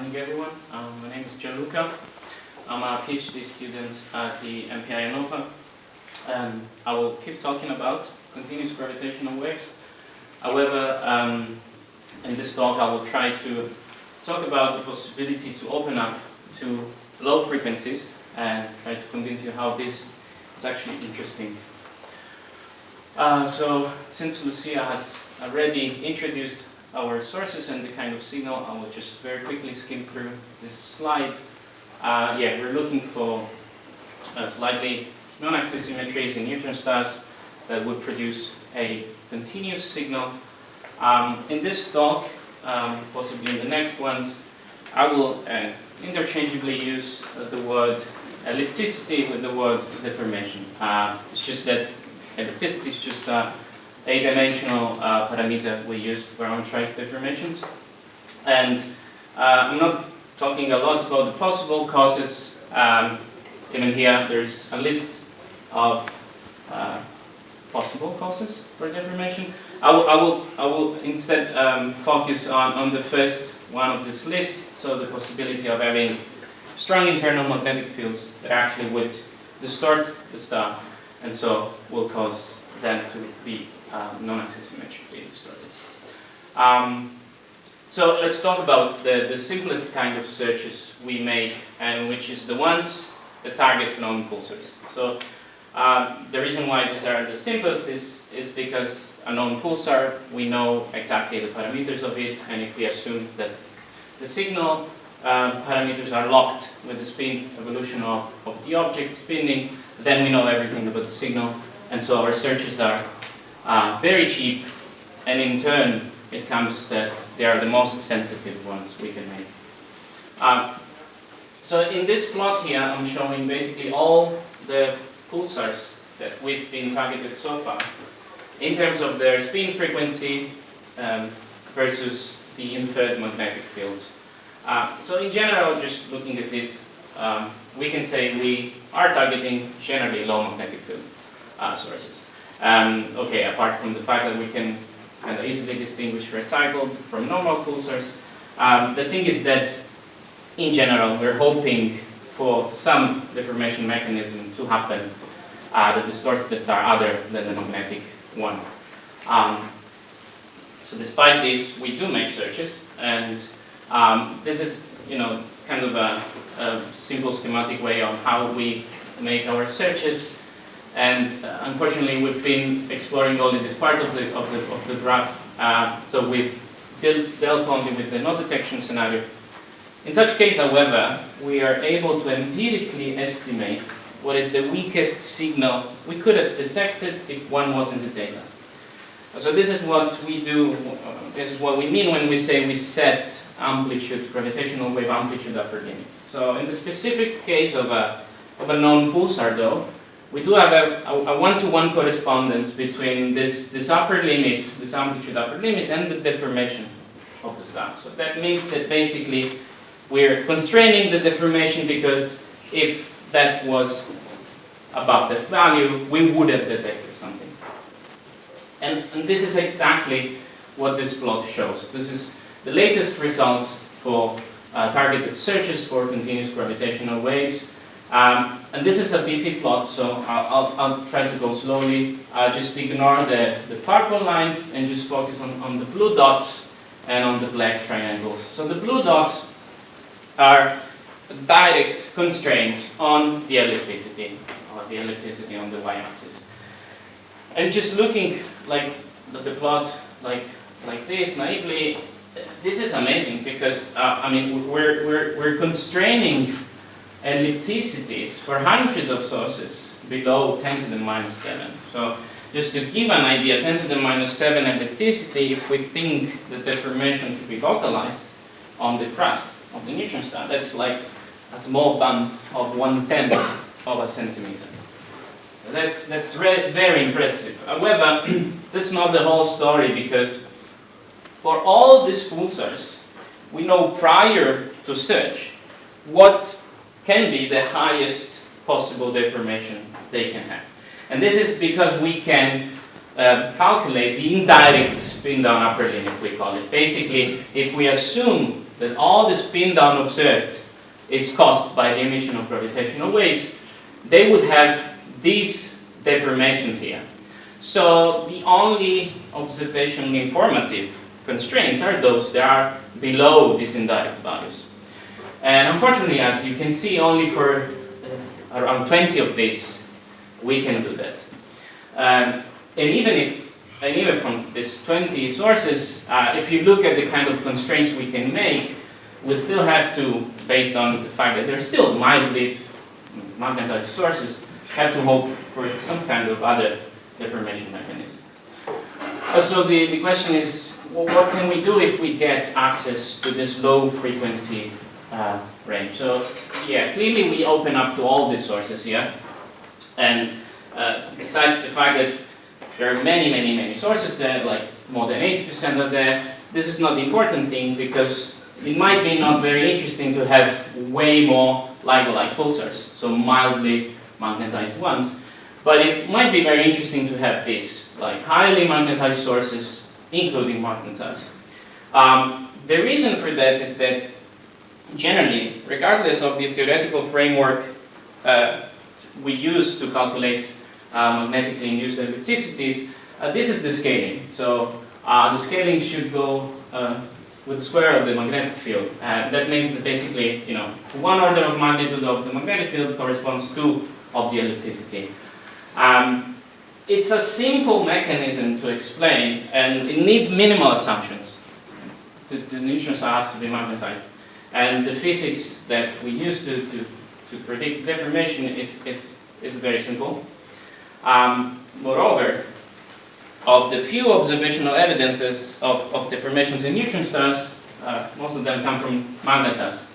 morning, everyone. My name is Gianluca. I'm a PhD student at the MPI Hannover, and I will keep talking about continuous gravitational waves. However, in this talk, I will try to talk about the possibility to open up to low frequencies and try to convince you how this is actually interesting. So, since Lucia has already introduced our sources and the kind of signal, I will just very quickly skim through this slide. We're looking for slightly non-axis symmetries in neutron stars that would produce a continuous signal. In this talk, possibly in the next ones, I will interchangeably use the word ellipticity with the word deformation. It's just that ellipticity is just a dimensional parameter we use to parameterize deformations. And I'm not talking a lot about the possible causes. Even here, there's a list of possible causes for deformation. I will instead focus on the first one of this list, so the possibility of having strong internal magnetic fields that actually would distort the star, and so will cause them to be non-axis symmetrically distorted. So let's talk about the simplest kind of searches we make, and which is the ones that target known pulsars. So the reason why these are the simplest is because a known pulsar, we know exactly the parameters of it, and if we assume that the signal parameters are locked with the spin evolution of the object spinning, then we know everything about the signal, and so our searches are very cheap, and in turn it comes that they are the most sensitive ones we can make. So in this plot here, I'm showing basically all the pulsars that we've been targeted so far in terms of their spin frequency versus the inferred magnetic fields. So in general, just looking at it, we can say we are targeting generally low magnetic field sources. Apart from the fact that we can kind of easily distinguish recycled from normal pulsars, the thing is that in general we're hoping for some deformation mechanism to happen that distorts the star other than the magnetic one. So despite this, we do make searches, and this is kind of a simple schematic way on how we make our searches. And unfortunately, we've been exploring only this part of the graph, so we've dealt only with the no detection scenario. In such case, however, we are able to empirically estimate what is the weakest signal we could have detected if one wasn't the data. So this is what we do, this is what we mean when we say we set amplitude, gravitational wave amplitude upper limit. So in the specific case of a known pulsar though, we do have a one-to-one correspondence between this upper limit, this amplitude upper limit, and the deformation of the star. So that means that basically we're constraining the deformation, because if that was above that value, we would have detected something. And this is exactly what this plot shows. This is the latest results for targeted searches for continuous gravitational waves. And this is a busy plot, so I'll try to go slowly. Just ignore the purple lines and just focus on the blue dots and on the black triangles. So the blue dots are direct constraints on the ellipticity, or the ellipticity on the y-axis. And just looking like the plot like this naively, this is amazing, because we're constraining ellipticities for hundreds of sources below 10 to the minus 7. So just to give an idea, 10 to the minus 7 ellipticity, if we think the deformation to be localized on the crust of the neutron star, that's like a small bump of 1/10 of a centimeter. That's very impressive. However, that's not the whole story, because for all these pulsars, we know prior to search what can be the highest possible deformation they can have. And this is because we can calculate the indirect spin-down upper limit, we call it. Basically, if we assume that all the spin-down observed is caused by the emission of gravitational waves, they would have these deformations here. So the only observationally informative constraints are those that are below these indirect values. And unfortunately, as you can see, only for around 20 of these we can do that. And even from these 20 sources, if you look at the kind of constraints we can make, we still have to, based on the fact that they're still mildly magnetized sources, have to hope for some kind of other deformation mechanism. So the question is, well, what can we do if we get access to this low frequency range? So yeah, clearly we open up to all these sources here, and besides the fact that there are many sources there, like more than 80% are there, this is not the important thing, because it might be not very interesting to have way more LIGO-like pulsars, so mildly magnetized ones, but it might be very interesting to have these, like highly magnetized sources, including magnetized. The reason for that is that generally, regardless of the theoretical framework we use to calculate magnetically induced ellipticities, this is the scaling. So the scaling should go with the square of the magnetic field. That means that basically, you know, 1 order of magnitude of the magnetic field corresponds to of the ellipticity. It's a simple mechanism to explain, and it needs minimal assumptions. The neutrons has to be magnetized, and the physics that we use to predict deformation is very simple. Moreover, of the few observational evidences of deformations in neutron stars, most of them come from magnetars,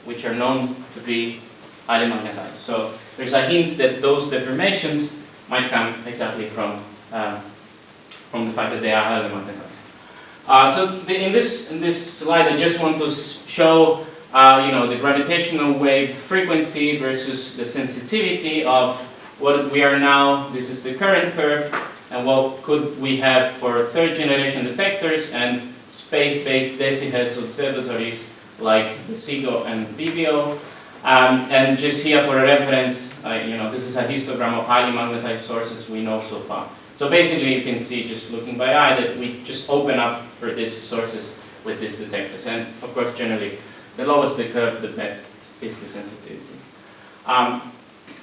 which are known to be highly magnetized. So there's a hint that those deformations might come exactly from the fact that they are highly magnetized. In this slide, I just want to show the gravitational wave frequency versus the sensitivity of what we are now. This is the current curve, and what could we have for third-generation detectors and space-based deci-Hertz observatories like the SIGO and BBO. And just here for a reference, this is a histogram of highly magnetized sources we know so far. So basically, you can see, just looking by eye, that we just open up for these sources with these detectors. And of course, generally, the lowest the curve, the best is the sensitivity.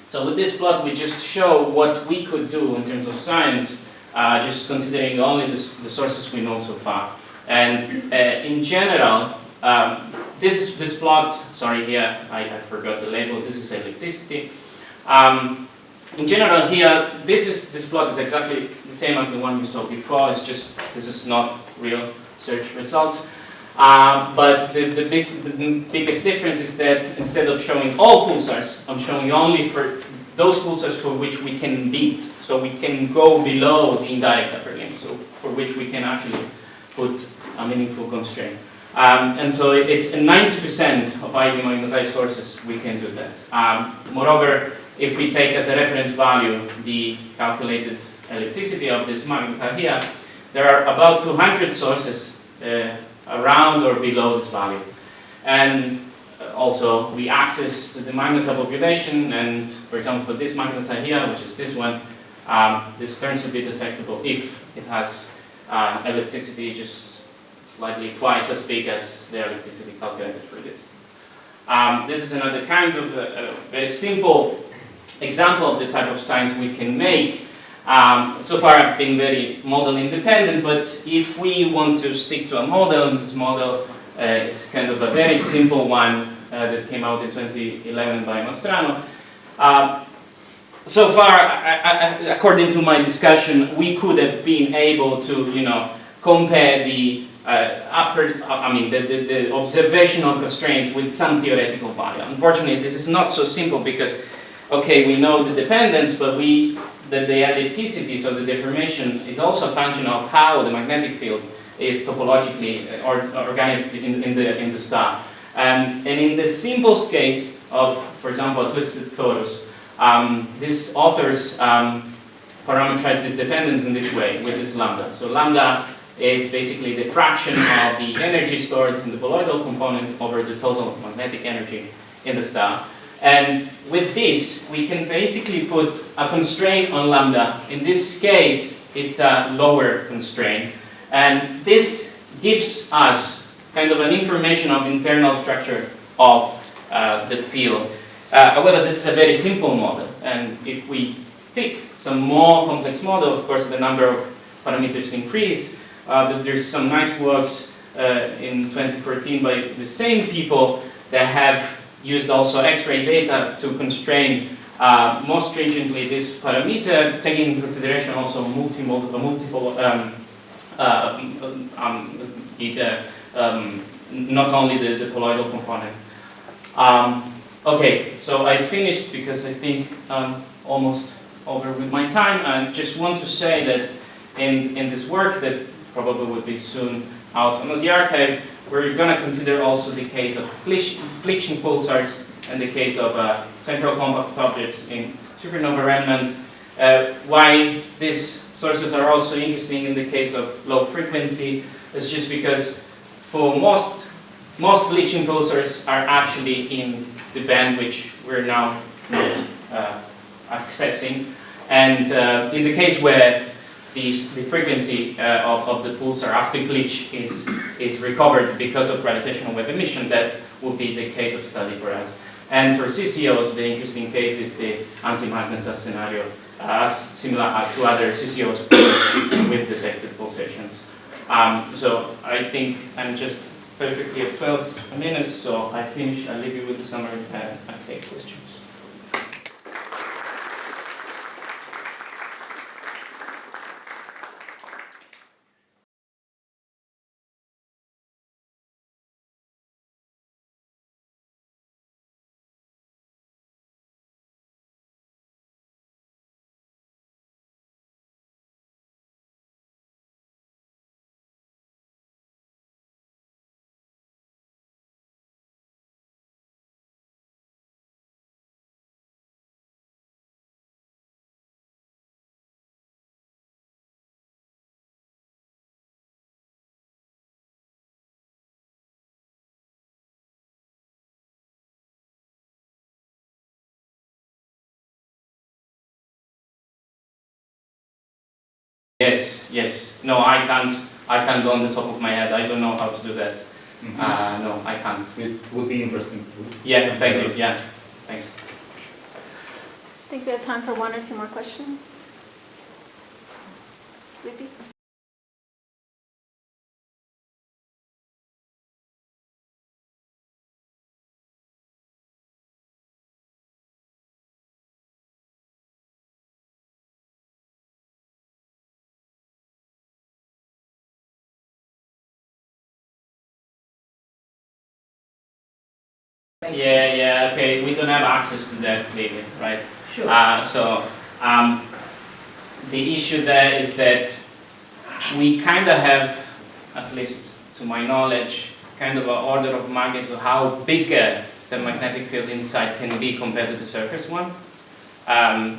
So with this plot, we just show what we could do in terms of science, just considering only the sources we know so far. And in general, this plot, sorry, here I forgot the label. This is ellipticity. In general, here this plot is exactly the same as the one we saw before. It's just this is not real search results. But the biggest difference is that instead of showing all pulsars, I'm showing only for those pulsars for which we can beat. So we can go below the indirect upper limit, so for which we can actually put a meaningful constraint. And so it's 90% of highly magnetized sources we can do that. Moreover, if we take as a reference value the calculated ellipticity of this magnetar here, there are about 200 sources around or below this value. And also we access to the magnetar population, and for example for this magnetar here, which is this one, this turns to be detectable if it has ellipticity just slightly twice as big as the ellipticity calculated for this. This is another kind of very simple example of the type of science we can make. So far I've been very model independent, but if we want to stick to a model, this model is kind of a very simple one that came out in 2011 by Mastrano. So far, according to my discussion, we could have been able to, compare the the observational constraints with some theoretical value. Unfortunately, this is not so simple because, okay, we know the dependence, but the ellipticity, so the deformation, is also a function of how the magnetic field is topologically organized in the star. And in the simplest case of, for example, a twisted torus, these authors parameterize this dependence in this way with this lambda. So lambda is basically the fraction of the energy stored in the boloidal component over the total magnetic energy in the star. And with this, we can basically put a constraint on lambda. In this case, it's a lower constraint. And this gives us kind of an information of internal structure of the field. However, this is a very simple model. And if we pick some more complex model, of course, the number of parameters increase. But there's some nice works in 2014 by the same people that have used also X-ray data to constrain more stringently this parameter, taking into consideration also multiple not only the colloidal component. Okay, so I finished because I think I'm almost over with my time. I just want to say that in this work that probably will be soon out on the archive, we're going to consider also the case of glitching pulsars and the case of central compact objects in supernova remnants. Why these sources are also interesting in the case of low frequency is just because for most glitching pulsars are actually in the band which we're now not accessing. And in the case where the frequency of the pulsar after glitch is recovered because of gravitational wave emission, that would be the case of study for us. And for CCOs, the interesting case is the anti-magnetized scenario, similar to other CCOs with detected pulsations. So I think I'm just perfectly at 12 minutes, so I finish. I'll leave you with the summary and I take questions. Yes. No, I can't do on the top of my head. I don't know how to do that. Mm-hmm. No, I can't. It would be interesting to. Yeah, thank you. Yeah, thanks. I think we have time for one or two more questions. Lucy? Yeah, okay, we don't have access to that clearly, right? Sure. The issue there is that we kind of have, at least to my knowledge, kind of an order of magnitude how bigger the magnetic field inside can be compared to the surface one.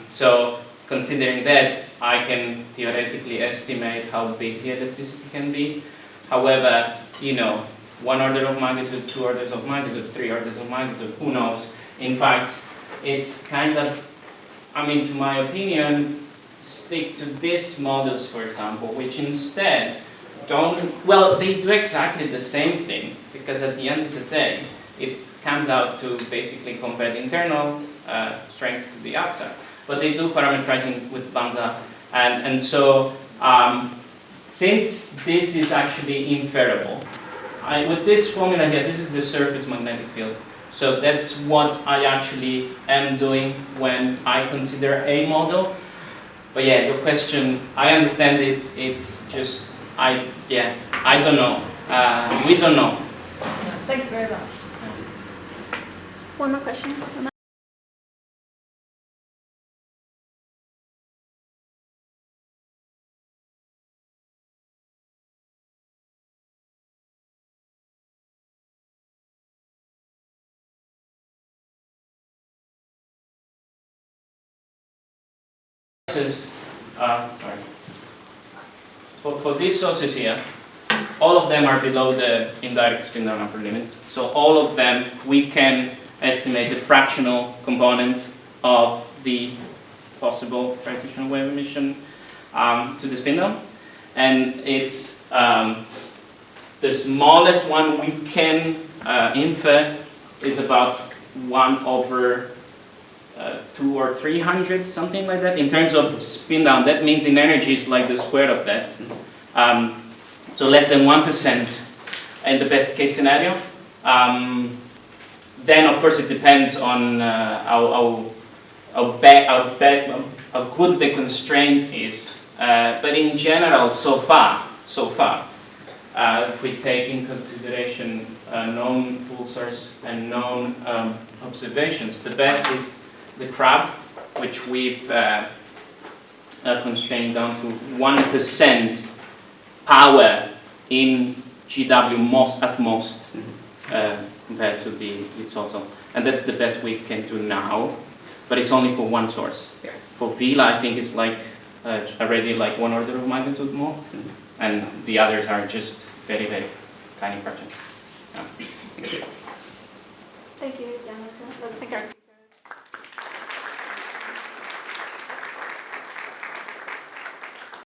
So considering that, I can theoretically estimate how big the electricity can be. However, you know, 1 order of magnitude, 2 orders of magnitude, 3 orders of magnitude, who knows? In fact, it's kind of, I mean, to my opinion, stick to these models, for example, which instead they do exactly the same thing, because at the end of the day, it comes out to basically compare the internal strength to the outside. But they do parameterizing with lambda, and so since this is actually inferable, with this formula here, this is the surface magnetic field. So that's what I actually am doing when I consider a model. But yeah, your question, I understand it. It's just, I don't know. We don't know. Thank you very much. One more question. sorry. For these sources here, all of them are below the indirect spin-down upper limit. So all of them, we can estimate the fractional component of the possible gravitational wave emission to the spin-down. And it's the smallest one we can infer is about 1 over 2 or 300, something like that. In terms of spin-down, that means in energy is like the square of that. So less than 1% in the best case scenario. Then of course it depends on how good the constraint is. But in general, so far, if we take in consideration known pulsars and known observations, the best is the crab, which we've constrained down to 1% power in GW at most compared to the total. And that's the best we can do now, but it's only for one source. Yeah. For Vela, I think it's like already like 1 order of magnitude more, and the others are just very, very tiny fractions. Yeah. Thank you. Thank you, Gianluca. Let's thank our